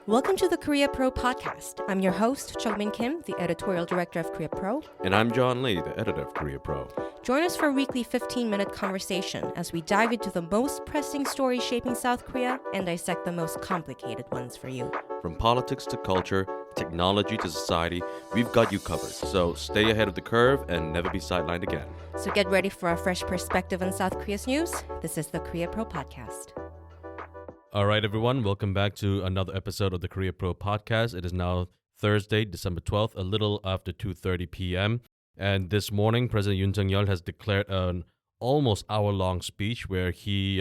Welcome to the Korea Pro podcast. I'm your host, Jeongmin Kim, the editorial director of Korea Pro. And I'm John Lee, the editor of Korea Pro. Join us for a weekly 15-minute conversation as we dive into the most pressing stories shaping South Korea and dissect the most complicated ones for you. From politics to culture, technology to society, we've got you covered. So stay ahead of the curve and never be sidelined again. So get ready for a fresh perspective on South Korea's news. This is the Korea Pro podcast. All right, everyone. Welcome back to another episode of the Korea Pro podcast. It is now Thursday, December 12th, a little after 2:30 p.m. And this morning, President Yoon Suk-yeol has declared an almost hour-long speech where he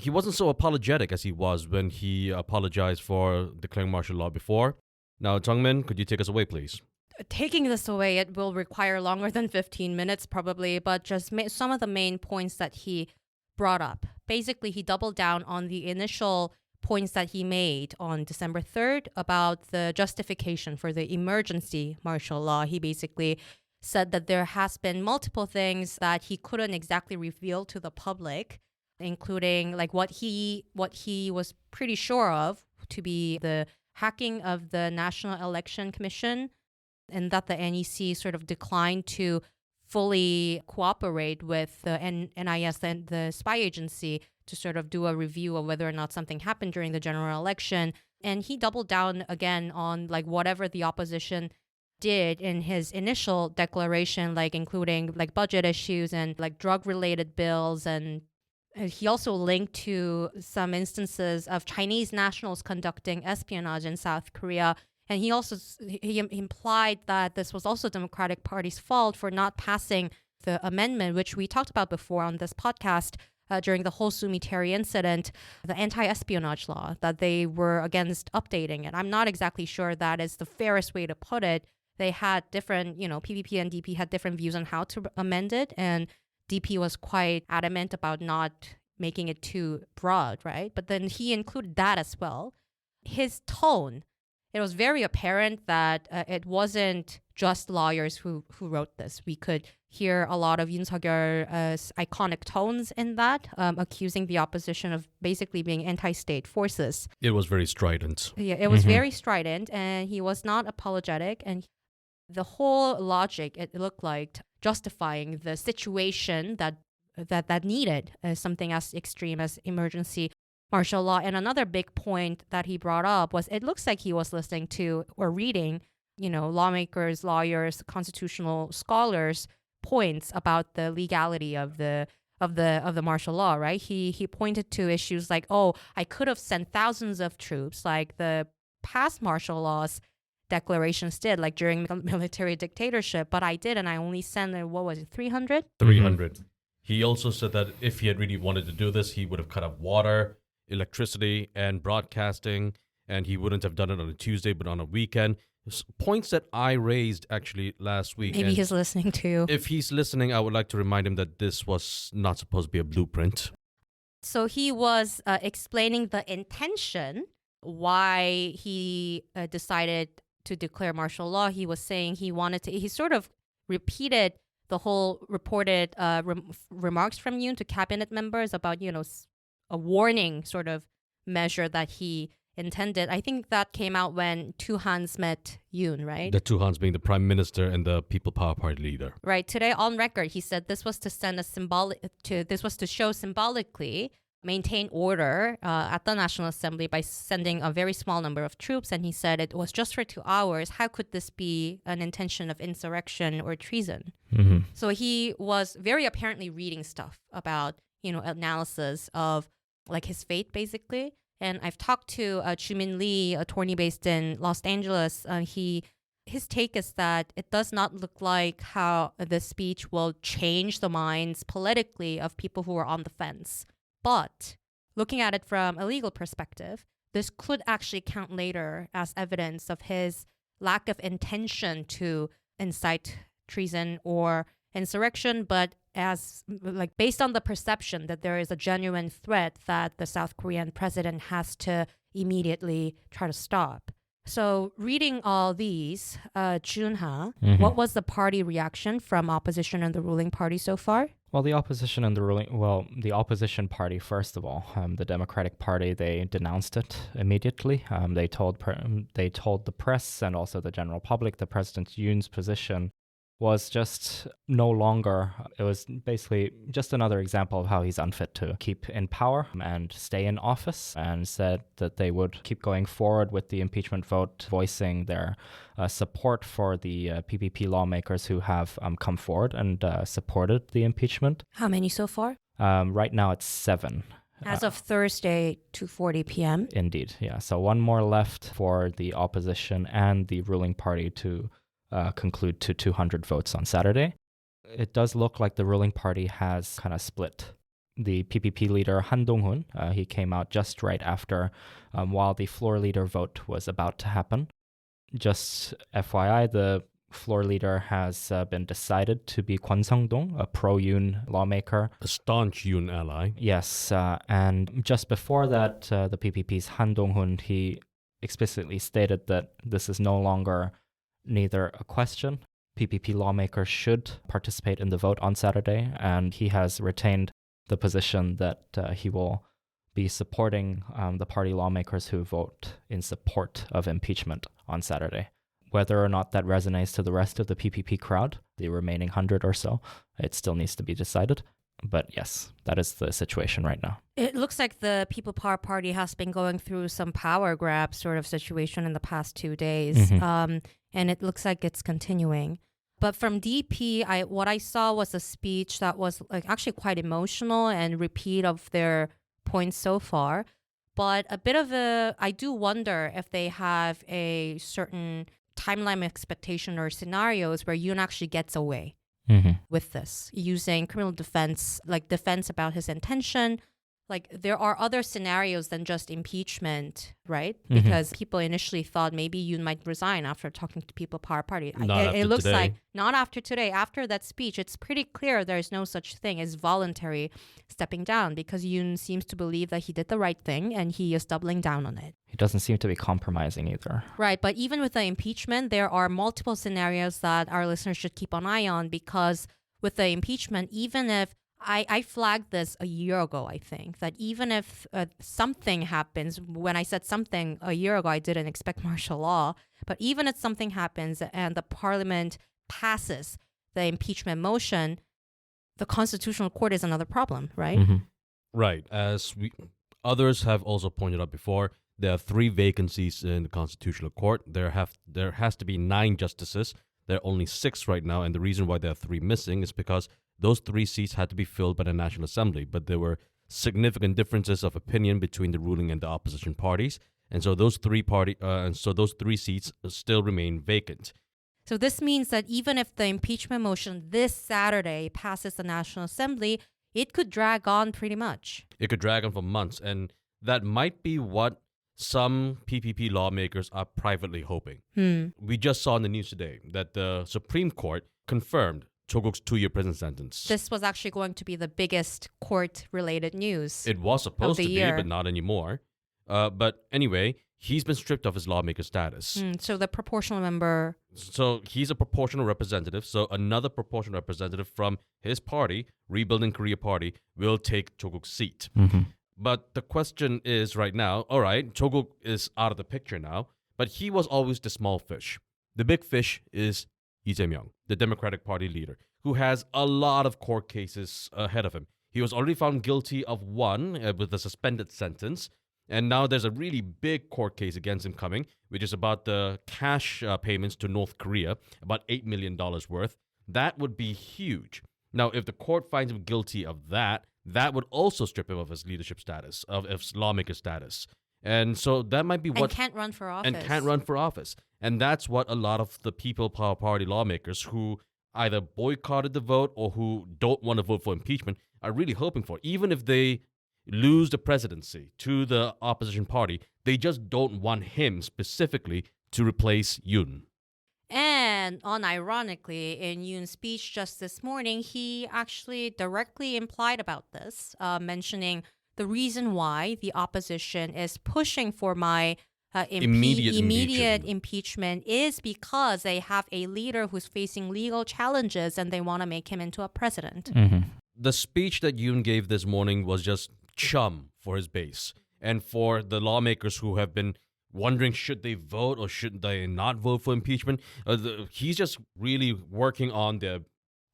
wasn't so apologetic as he was when he apologized for declaring martial law before. Now, Jeongmin, could you take us away, please? Taking this away, it will require longer than 15 minutes probably, but just some of the main points that he brought up. Basically, he doubled down on the initial points that he made on December 3rd about the justification for the emergency martial law. He basically said that there has been multiple things that he couldn't exactly reveal to the public, including like what he was pretty sure of to be the hacking of the National Election Commission, and that the NEC sort of declined to fully cooperate with the NIS and the spy agency to sort of do a review of whether or not something happened during the general election. And he doubled down again on like whatever the opposition did in his initial declaration, like including like budget issues and like drug-related bills. And he also linked to some instances of Chinese nationals conducting espionage in South Korea. And he also he implied that this was also Democratic Party's fault for not passing the amendment, which we talked about before on this podcast during the whole Sumi Terry incident, the anti-espionage law, that they were against updating it. I'm not exactly sure that is the fairest way to put it. They had different, PPP and DP had different views on how to amend it. And DP was quite adamant about not making it too broad, right? But then he included that as well. His tone, it was very apparent that it wasn't just lawyers who wrote this. We could hear a lot of Yoon Suk-yeol's iconic tones in that, accusing the opposition of basically being anti-state forces. It was very strident. Yeah, it was very strident, and he was not apologetic. And the whole logic, it looked like justifying the situation that needed something as extreme as emergency martial law. And another big point that he brought up was it looks like he was listening to or reading, lawmakers, lawyers, constitutional scholars' points about the legality of the martial law, right? He pointed to issues like, I could have sent thousands of troops like the past martial laws declarations did, like during military dictatorship, but I did, and I only sent, 300? 300. He also said that if he had really wanted to do this, he would have cut off water, electricity, and broadcasting, and he wouldn't have done it on a Tuesday, but on a weekend. Points that I raised actually last week. Maybe he's listening too. If he's listening, I would like to remind him that this was not supposed to be a blueprint. So he was explaining the intention, why he decided to declare martial law. He was saying he sort of repeated the whole reported remarks from Yoon to cabinet members about, a warning sort of measure that he intended. I think that came out when two Hans met Yoon, right? The two Hans being the prime minister and the People Power Party leader. Right. Today on record, he said this was to show symbolically maintain order at the National Assembly by sending a very small number of troops. And he said it was just for 2 hours. How could this be an intention of insurrection or treason? Mm-hmm. So he was very apparently reading stuff about, analysis of like his fate, basically. And I've talked to Joonmin Lee, attorney based in Los Angeles. His take is that it does not look like how this speech will change the minds politically of people who are on the fence. But looking at it from a legal perspective, this could actually count later as evidence of his lack of intention to incite treason or insurrection, but as like based on the perception that there is a genuine threat that the South Korean president has to immediately try to stop. So reading all these, Joon Ha, what was the party reaction from opposition and the ruling party so far? Well, the opposition and the opposition party, first of all, the Democratic Party, they denounced it immediately. They told the press and also the general public that President Yoon's position was just no longer, it was basically just another example of how he's unfit to keep in power and stay in office, and said that they would keep going forward with the impeachment vote, voicing their support for the PPP lawmakers who have come forward and supported the impeachment. How many so far? Right now it's 7. As of Thursday, 2:40 p.m. Indeed, yeah. So one more left for the opposition and the ruling party to conclude to 200 votes on Saturday. It does look like the ruling party has kind of split. The PPP leader Han Dong-hun, he came out just right after, while the floor leader vote was about to happen. Just FYI, the floor leader has been decided to be Kwon Sung-dong, a pro-Yoon lawmaker. A staunch Yoon ally. Yes, and just before that, the PPP's Han Dong-hun, he explicitly stated that this is no longer neither a question. PPP lawmakers should participate in the vote on Saturday, and he has retained the position that he will be supporting the party lawmakers who vote in support of impeachment on Saturday. Whether or not that resonates to the rest of the PPP crowd, the remaining 100 or so, it still needs to be decided. But yes, that is the situation right now. It looks like the People Power Party has been going through some power grab sort of situation in the past 2 days, and it looks like it's continuing. But from DP, what I saw was a speech that was actually quite emotional and repeat of their points so far. But a bit of I do wonder if they have a certain timeline expectation or scenarios where Yoon actually gets away with this, using criminal defense, like defense about his intention. Like there are other scenarios than just impeachment, right? Because people initially thought maybe Yoon might resign after talking to People Power Party. It looks today. like not after today. After that speech, it's pretty clear there's no such thing as voluntary stepping down, because Yoon seems to believe that he did the right thing and he is doubling down on it. He doesn't seem to be compromising either. Right, but even with the impeachment, there are multiple scenarios that our listeners should keep an eye on, because with the impeachment, even if I flagged this a year ago, I think, that even if something happens, when I said something a year ago, I didn't expect martial law, but even if something happens and the parliament passes the impeachment motion, the constitutional court is another problem, right? Right. As others have also pointed out before, there are 3 vacancies in the constitutional court. There has to be 9 justices. There are only 6 right now, and the reason why there are 3 missing is because those 3 seats had to be filled by the National Assembly, but there were significant differences of opinion between the ruling and the opposition parties, and so those 3 seats still remain vacant. So this means that even if the impeachment motion this Saturday passes the National Assembly, it could drag on pretty much. It could drag on for months, and that might be what some PPP lawmakers are privately hoping. We just saw in the news today that the Supreme Court confirmed Cho-guk's 2-year prison sentence. This was actually going to be the biggest court-related news. It was supposed to be, year. but not anymore. But anyway, he's been stripped of his lawmaker status. So the proportional member... So he's a proportional representative. So another proportional representative from his party, Rebuilding Korea Party, will take Cho-guk's seat. But the question is right now, all right, Cho-guk is out of the picture now, but he was always the small fish. The big fish is Lee Jae-myung, the Democratic Party leader, who has a lot of court cases ahead of him. He was already found guilty of one with a suspended sentence, and now there's a really big court case against him coming, which is about the cash payments to North Korea, about $8 million worth. That would be huge. Now, if the court finds him guilty of that, that would also strip him of his leadership status, of his lawmaker status. And so that might be what... And can't run for office. And that's what a lot of the People Power Party lawmakers who either boycotted the vote or who don't want to vote for impeachment are really hoping for. Even if they lose the presidency to the opposition party, they just don't want him specifically to replace Yoon. And unironically, in Yoon's speech just this morning, he actually directly implied about this, mentioning the reason why the opposition is pushing for my immediate impeachment is because they have a leader who's facing legal challenges and they want to make him into a president. The speech that Yoon gave this morning was just chum for his base. And for the lawmakers who have been wondering should they vote or should they not vote for impeachment, he's just really working on their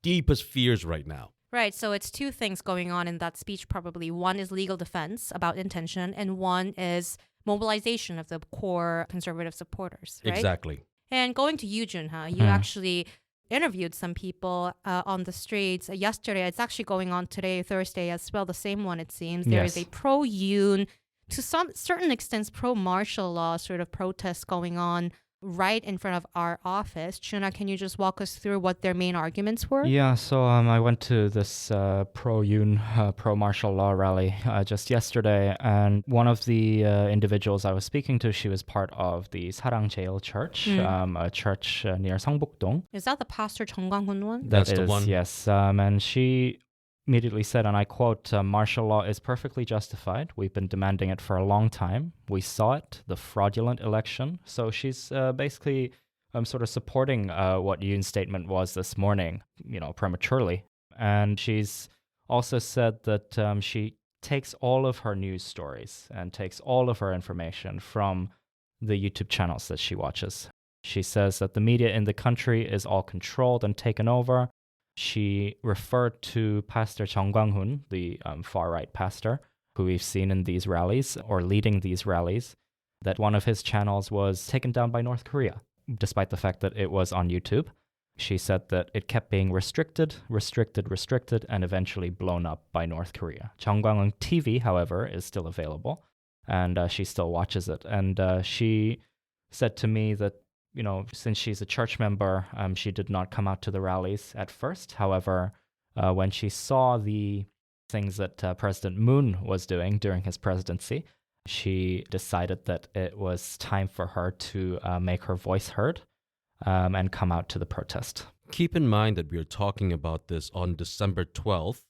deepest fears right now. Right, so it's two things going on in that speech probably. One is legal defense about intention, and one is mobilization of the core conservative supporters, right? Exactly. And going to you, Joon Ha, you actually interviewed some people on the streets yesterday. It's actually going on today, Thursday as well, the same one it seems. There is a pro-Yoon, to some certain extent, pro-martial law sort of protest going on right in front of our office. Chuna, can you just walk us through what their main arguments were? Yeah, so I went to this pro-Yoon, pro-martial law rally just yesterday, and one of the individuals I was speaking to, she was part of the Sarangjeil Church, a church near Seongbuk-dong. Is that the pastor Jeong Kwang-hun one? That's the one. Yes, and she immediately said, and I quote, martial law is perfectly justified. We've been demanding it for a long time. We saw it, the fraudulent election. So she's basically sort of supporting what Yoon's statement was this morning, prematurely. And she's also said that she takes all of her news stories and takes all of her information from the YouTube channels that she watches. She says that the media in the country is all controlled and taken over. She referred to Pastor Jeong Kwang-hun, the far-right pastor, who we've seen in these rallies, or leading these rallies, that one of his channels was taken down by North Korea, despite the fact that it was on YouTube. She said that it kept being restricted, and eventually blown up by North Korea. Jeong Kwang-hun TV, however, is still available, and she still watches it. And she said to me that since she's a church member, she did not come out to the rallies at first. However, when she saw the things that President Moon was doing during his presidency, she decided that it was time for her to make her voice heard and come out to the protest. Keep in mind that we are talking about this on December 12th,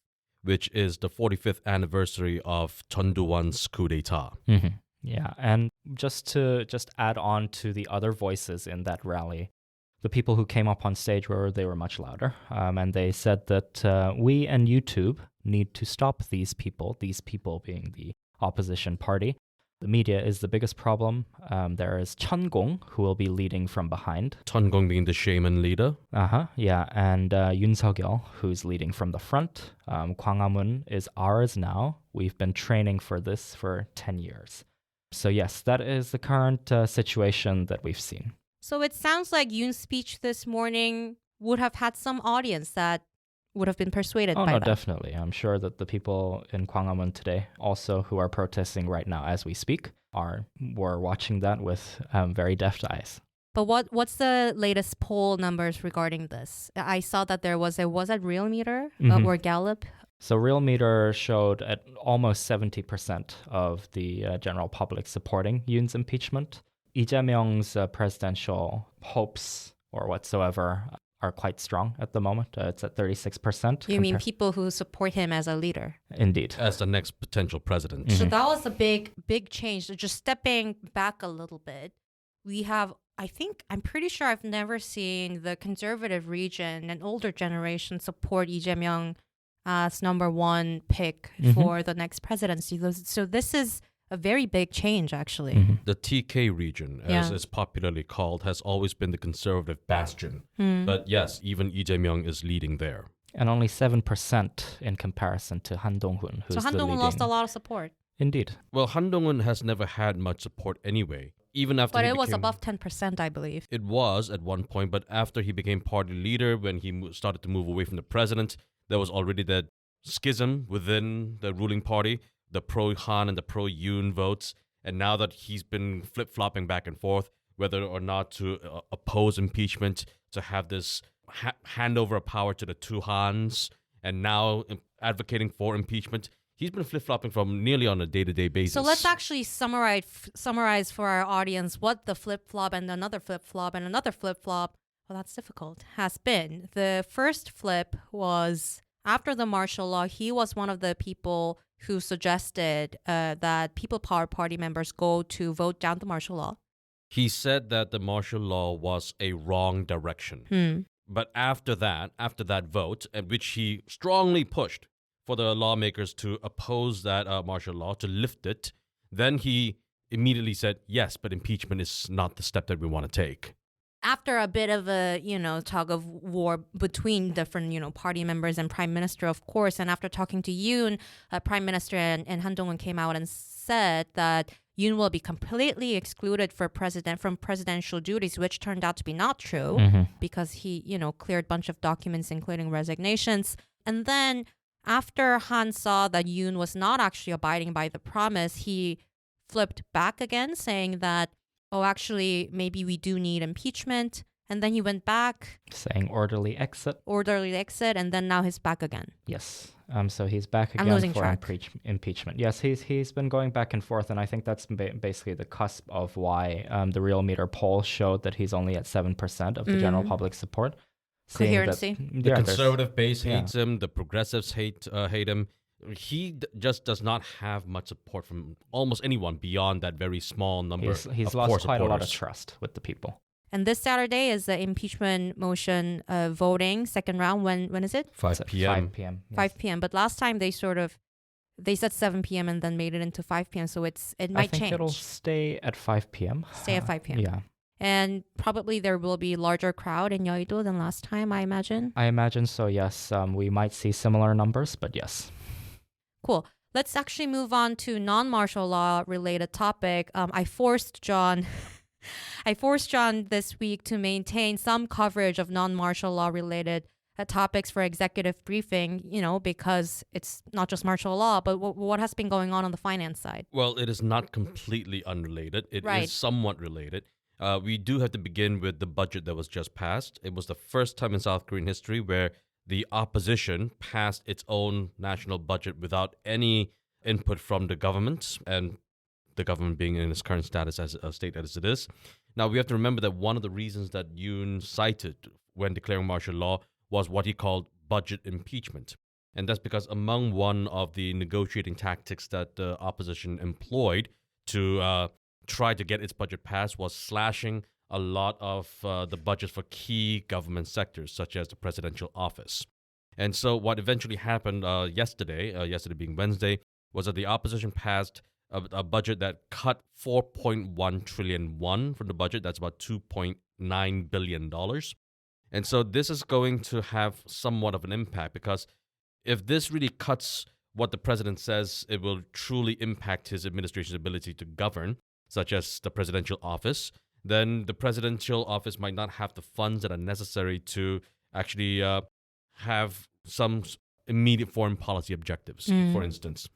which is the 45th anniversary of Chun Doo-hwan's coup d'etat. Mm-hmm. Yeah, and just to add on to the other voices in that rally, the people who came up on stage were much louder, and they said that we and YouTube need to stop these people being the opposition party. The media is the biggest problem. There is Chun Gong, who will be leading from behind. Chun Gong being the shaman leader. Yeah, and Yoon Suk-yeol, who's leading from the front. Kwang Ha-mun is ours now. We've been training for this for 10 years. So yes, that is the current situation that we've seen. So it sounds like Yoon's speech this morning would have had some audience that would have been persuaded by that. Definitely. I'm sure that the people in Gwanghwamun today, also who are protesting right now as we speak, were watching that with very deft eyes. But what's the latest poll numbers regarding this? I saw that there was that Real Meter or Gallup? So Real Meter showed at almost 70% of the general public supporting Yoon's impeachment. Lee Jae-myung's presidential hopes or whatsoever are quite strong at the moment. It's at 36%. You mean people who support him as a leader? Indeed. As the next potential president. So that was a big change. So just stepping back a little bit, we have, I'm pretty sure I've never seen the conservative region and older generation support Lee Jae-myung as number one pick for the next presidency. So this is a very big change, actually. The TK region, as it's popularly called, has always been the conservative bastion. But yes, even Lee Jae-myung is leading there. And only 7% in comparison to Han Dong-hun, who's so Han Dong-hun lost a lot of support. Indeed. Well, Han Dong-hun has never had much support anyway. Even after But it was above 10%, I believe. It was at one point, but after he became party leader, when he started to move away from the president, there was already that schism within the ruling party, the pro-Han and the pro-Yoon votes. And now that he's been flip-flopping back and forth, whether or not to oppose impeachment, to have this handover of power to the two Hans, and now advocating for impeachment, he's been flip-flopping from nearly on a day-to-day basis. So let's actually summarize for our audience what the flip-flop and another flip-flop and another flip-flop, well, that's difficult, has been. The first flip was after the martial law. He was one of the people who suggested that People Power Party members go to vote down the martial law. He said that the martial law was a wrong direction. But after that vote, which he strongly pushed, for the lawmakers to oppose that martial law, to lift it. Then he immediately said, yes, but impeachment is not the step that we want to take. After a bit of a, tug of war between different, party members and prime minister, of course, and after talking to Yoon, prime minister and Han Dong-un came out and said that Yoon will be completely excluded from presidential duties, which turned out to be not true because he, cleared a bunch of documents, including resignations. And then after Han saw that Yoon was not actually abiding by the promise, he flipped back again, saying that, oh, actually, maybe we do need impeachment. And then he went back. Saying orderly exit. And then now he's back again. Yes. So he's back again for impeachment. Yes, he's been going back and forth, and I think that's basically the cusp of why the Real Meter poll showed that he's only at 7% of the general public support. Coherency. The conservative base hates him. The progressives hate him. He just does not have much support from almost anyone beyond that very small number. He's lost quite a lot of trust with the people. And this Saturday is the impeachment motion voting, second round. When is it? 5 p.m. 5 p.m. Yes. 5 p.m. But last time they said 7 p.m. and then made it into 5 p.m. So it might change. I think it'll stay at 5 p.m. Stay at 5 p.m. Yeah. And probably there will be larger crowd in Yeouido than last time, I imagine. I imagine so, yes. We might see similar numbers, but yes. Cool. Let's actually move on to non-martial law related topic. I forced John this week to maintain some coverage of non-martial law related topics for executive briefing, because it's not just martial law, but what has been going on the finance side? Well, it is not completely unrelated. It is somewhat related. We do have to begin with the budget that was just passed. It was the first time in South Korean history where the opposition passed its own national budget without any input from the government, and the government being in its current status as a state as it is. Now, we have to remember that one of the reasons that Yoon cited when declaring martial law was what he called budget impeachment. And that's because among one of the negotiating tactics that the opposition employed to try to get its budget passed was slashing a lot of the budgets for key government sectors, such as the presidential office. And so what eventually happened yesterday being Wednesday, was that the opposition passed a budget that cut 4.1 trillion won from the budget. That's about $2.9 billion. And so this is going to have somewhat of an impact, because if this really cuts what the president says, it will truly impact his administration's ability to govern, such as the presidential office, then the presidential office might not have the funds that are necessary to actually have some immediate foreign policy objectives, for instance.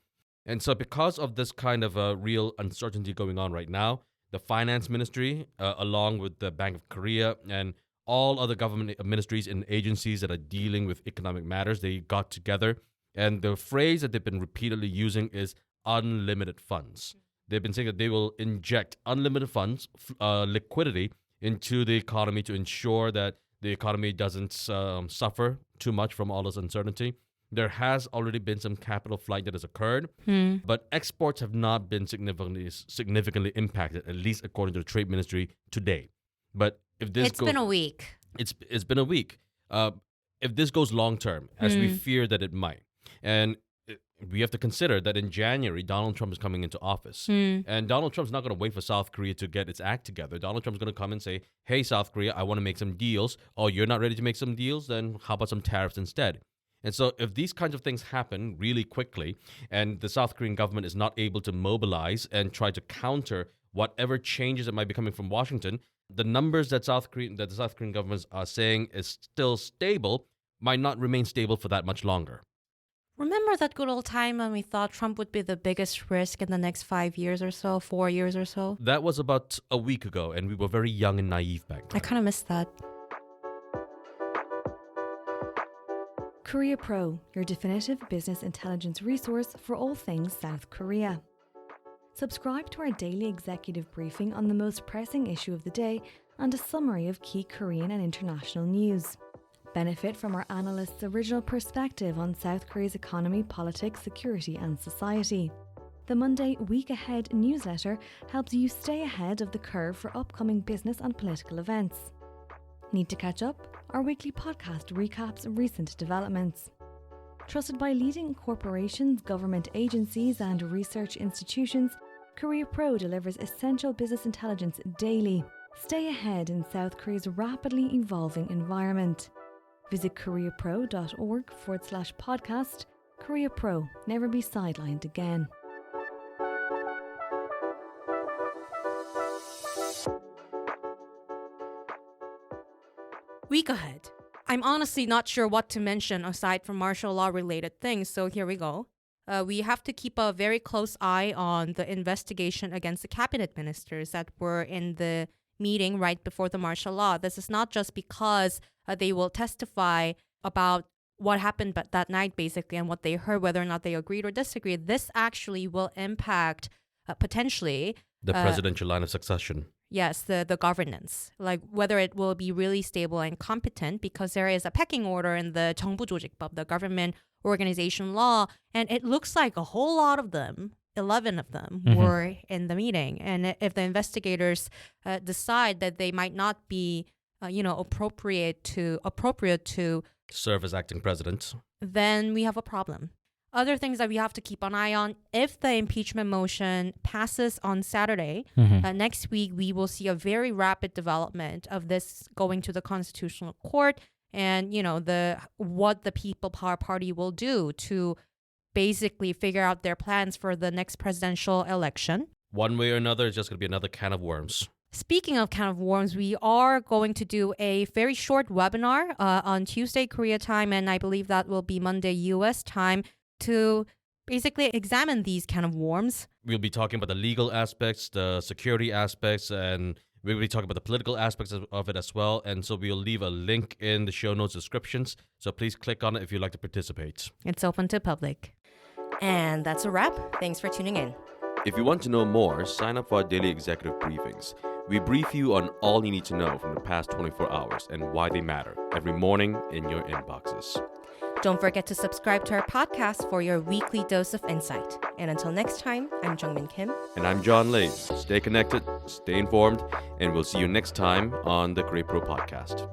And so because of this kind of real uncertainty going on right now, the finance ministry, along with the Bank of Korea and all other government ministries and agencies that are dealing with economic matters, they got together. And the phrase that they've been repeatedly using is unlimited funds. They've been saying that they will inject unlimited funds, liquidity, into the economy to ensure that the economy doesn't suffer too much from all this uncertainty. There has already been some capital flight that has occurred, but exports have not been significantly impacted, at least according to the Trade Ministry today. But if this It's been a week. It's been a week. If this goes long term, as we fear that it might, and we have to consider that in January, Donald Trump is coming into office. And Donald Trump's not going to wait for South Korea to get its act together. Donald Trump's going to come and say, hey, South Korea, I want to make some deals. Oh, you're not ready to make some deals? Then how about some tariffs instead? And so if these kinds of things happen really quickly and the South Korean government is not able to mobilize and try to counter whatever changes that might be coming from Washington, the numbers that the South Korean governments are saying is still stable might not remain stable for that much longer. Remember that good old time when we thought Trump would be the biggest risk in the next 5 years or so, 4 years or so? That was about a week ago, and we were very young and naive back then. I kind of missed that. Korea Pro, your definitive business intelligence resource for all things South Korea. Subscribe to our daily executive briefing on the most pressing issue of the day and a summary of key Korean and international news. Benefit from our analysts' original perspective on South Korea's economy, politics, security and society. The Monday Week Ahead newsletter helps you stay ahead of the curve for upcoming business and political events. Need to catch up? Our weekly podcast recaps recent developments. Trusted by leading corporations, government agencies, and research institutions, Korea Pro delivers essential business intelligence daily. Stay ahead in South Korea's rapidly evolving environment. Visit koreapro.org/podcast. Korea Pro, never be sidelined again. Week ahead. I'm honestly not sure what to mention aside from martial law related things, so here we go. We have to keep a very close eye on the investigation against the cabinet ministers that were in the meeting right before the martial law. This is not just because they will testify about what happened that night, basically, and what they heard, whether or not they agreed or disagreed. This actually will impact, potentially, The presidential line of succession. yes, the governance, like whether it will be really stable and competent, because there is a pecking order in the 정부조직법, the government organization law, and it looks like a whole lot of them, 11 of them, were in the meeting. And if the investigators decide that they might not be, appropriate to Serve as acting president. then we have a problem. Other things that we have to keep an eye on, if the impeachment motion passes on Saturday, next week we will see a very rapid development of this going to the Constitutional Court, and what the People Power Party will do to basically figure out their plans for the next presidential election. One way or another, it's just going to be another can of worms. Speaking of can of worms, we are going to do a very short webinar on Tuesday Korea time, and I believe that will be Monday US time, to basically examine these kind of worms. We'll be talking about the legal aspects, the security aspects, and we'll be talking about the political aspects of it as well. And so we'll leave a link in the show notes descriptions. So please click on it if you'd like to participate. It's open to public. And that's a wrap. Thanks for tuning in. If you want to know more, sign up for our daily executive briefings. We brief you on all you need to know from the past 24 hours and why they matter every morning in your inboxes. Don't forget to subscribe to our podcast for your weekly dose of insight. And until next time, I'm Jeongmin Kim. And I'm John Lay. Stay connected, stay informed, and we'll see you next time on the Korea Pro Podcast.